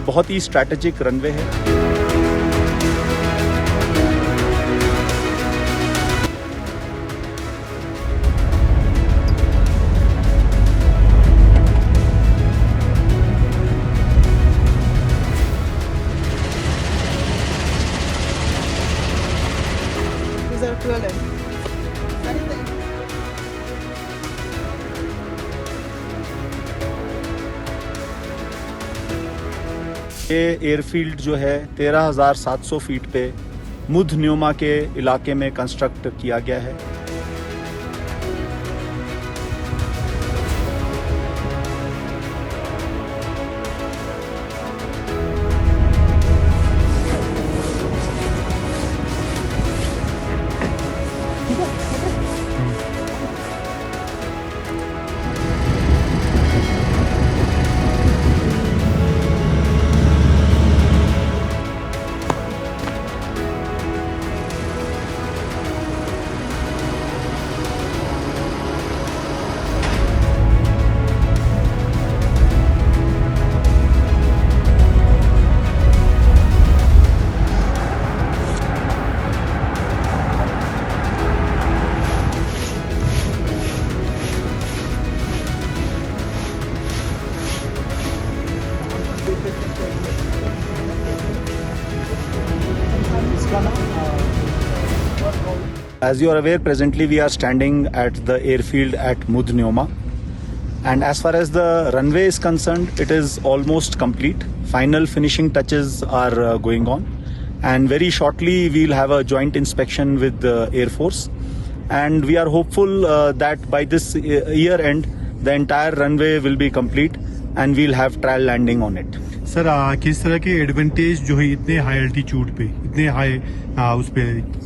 बहुत ही strategic runway है। ये एयरफील्ड जो है 13,700 फीट पे मुध न्योमा के इलाके में कंस्ट्रक्ट किया गया है। As you are aware, presently we are standing at the airfield at Mudh Nyoma, and as far as the runway is concerned, it is almost complete. Final finishing touches are going on, and very shortly we'll have a joint inspection with the Air Force, and we are hopeful that by this year end the entire runway will be complete and we'll have trial landing on it. Sir किस तरह के advantage जो है इतने high altitude पे, इतने high उस पे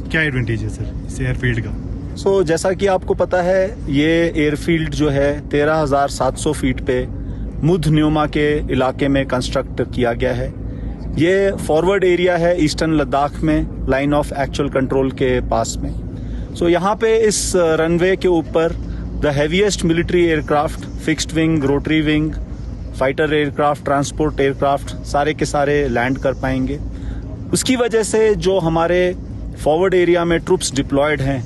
क्या एडवांटेज है सर इस एयरफील्ड का? सो जैसा कि आपको पता है, ये एयरफील्ड जो है 13,700 फीट पे मुध न्योमा के इलाके में कंस्ट्रक्ट किया गया है। ये फॉरवर्ड एरिया है ईस्टर्न लद्दाख में, लाइन ऑफ एक्चुअल कंट्रोल के पास में। सो यहाँ पे इस रनवे के ऊपर the heaviest military aircraft, fixed wing, rotary wing, fighter aircraft, transport aircraft सारे के सारे लैंड कर पाएंगे। उसकी वजह से जो हमारे फॉरवर्ड एरिया में ट्रूप्स डिप्लॉयड हैं,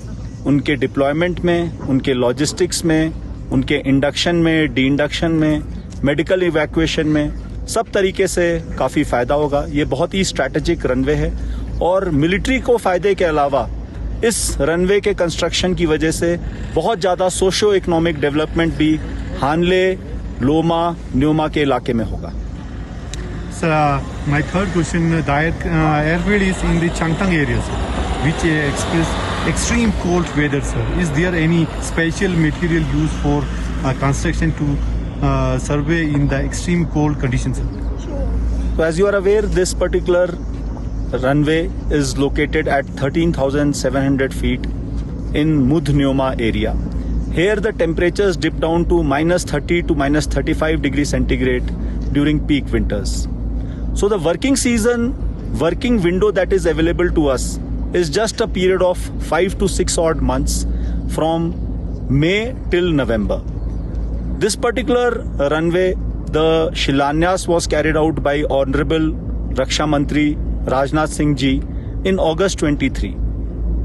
उनके डिप्लॉयमेंट में, उनके लॉजिस्टिक्स में, उनके इंडक्शन में, डी इंडक्शन में, मेडिकल इवैक्यूएशन में, सब तरीके से काफ़ी फ़ायदा होगा। ये बहुत ही स्ट्रैटेजिक रनवे है और मिलिट्री को फ़ायदे के अलावा इस रनवे के कंस्ट्रक्शन की वजह से बहुत ज़्यादा सोशो इकोनॉमिक डेवलपमेंट भी हानले, लोमा, न्योमा के इलाके में होगा। Sir, my third question, the airfield is in the Changtang area, sir, which experience extreme cold weather, sir. Is there any special material used for construction to survey in the extreme cold conditions, sir? So as you are aware, this particular runway is located at 13,700 feet in Mudh Nyoma area. Here the temperatures dip down to -30 to -35 degrees centigrade during peak winters. So the working window that is available to us is just a period of 5 to 6 odd months from May till November. This particular runway, the Shilanyas was carried out by Honorable Raksha Mantri Rajnath Singh Ji in August 23.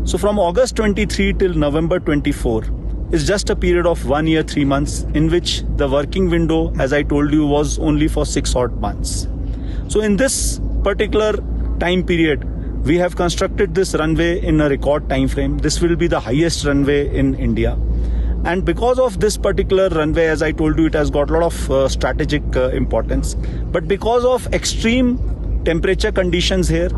So from August 23 till November 24 is just a period of 1 year, 3 months, in which the working window, as I told you, was only for 6 odd months. So in this particular time period, we have constructed this runway in a record time frame. This will be the highest runway in India. And because of this particular runway, as I told you, it has got a lot of strategic importance. But because of extreme temperature conditions here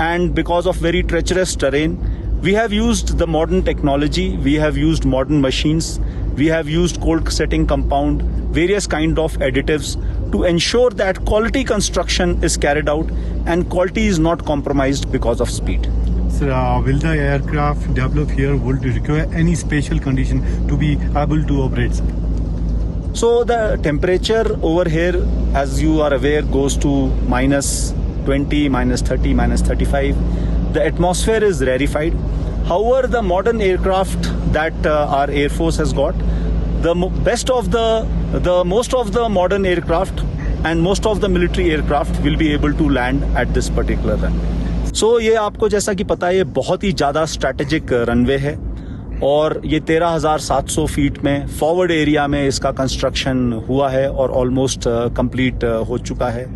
and because of very treacherous terrain, we have used the modern technology, we have used modern machines, we have used cold setting compound, various kind of additives to ensure that quality construction is carried out and quality is not compromised because of speed. Sir, will the aircraft developed here would require any special condition to be able to operate, sir? So the temperature over here, as you are aware, goes to -20, -30, -35. The atmosphere is rarefied. However, the modern aircraft that our Air Force has got, most of the modern aircraft and most of the military aircraft will be able to land at this particular runway. So ये आपको जैसा कि पता है ये बहुत ही ज़्यादा strategic runway है और ये 13,700 फीट में फॉरवर्ड एरिया में इसका कंस्ट्रक्शन हुआ है और ऑलमोस्ट कंप्लीट हो चुका है।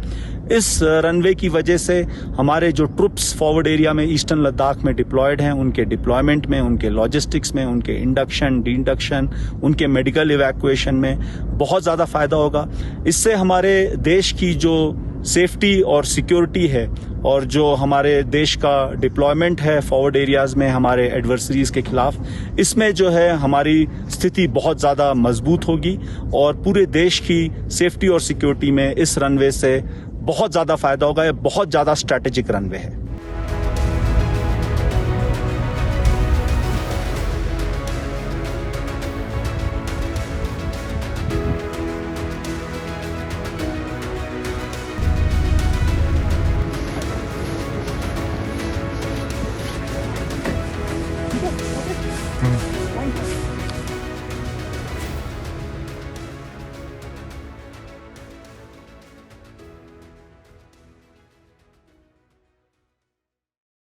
इस रनवे की वजह से हमारे जो ट्रुप्स फॉरवर्ड एरिया में ईस्टर्न लद्दाख में डिप्लॉयड हैं उनके डिप्लॉयमेंट में, उनके लॉजिस्टिक्स में, उनके इंडक्शन, डी इंडक्शन, उनके मेडिकल इवैक्यूएशन में बहुत ज़्यादा फ़ायदा होगा। इससे हमारे देश की जो सेफ्टी और सिक्योरिटी है और जो हमारे देश का डिप्लॉयमेंट है फॉरवर्ड एरियाज में हमारे एडवर्सरीज के खिलाफ, इसमें जो है हमारी स्थिति बहुत ज़्यादा मजबूत होगी और पूरे देश की सेफ्टी और सिक्योरिटी में इस रनवे से बहुत ज़्यादा फायदा होगा। ये बहुत ज़्यादा स्ट्रैटेजिक रनवे है।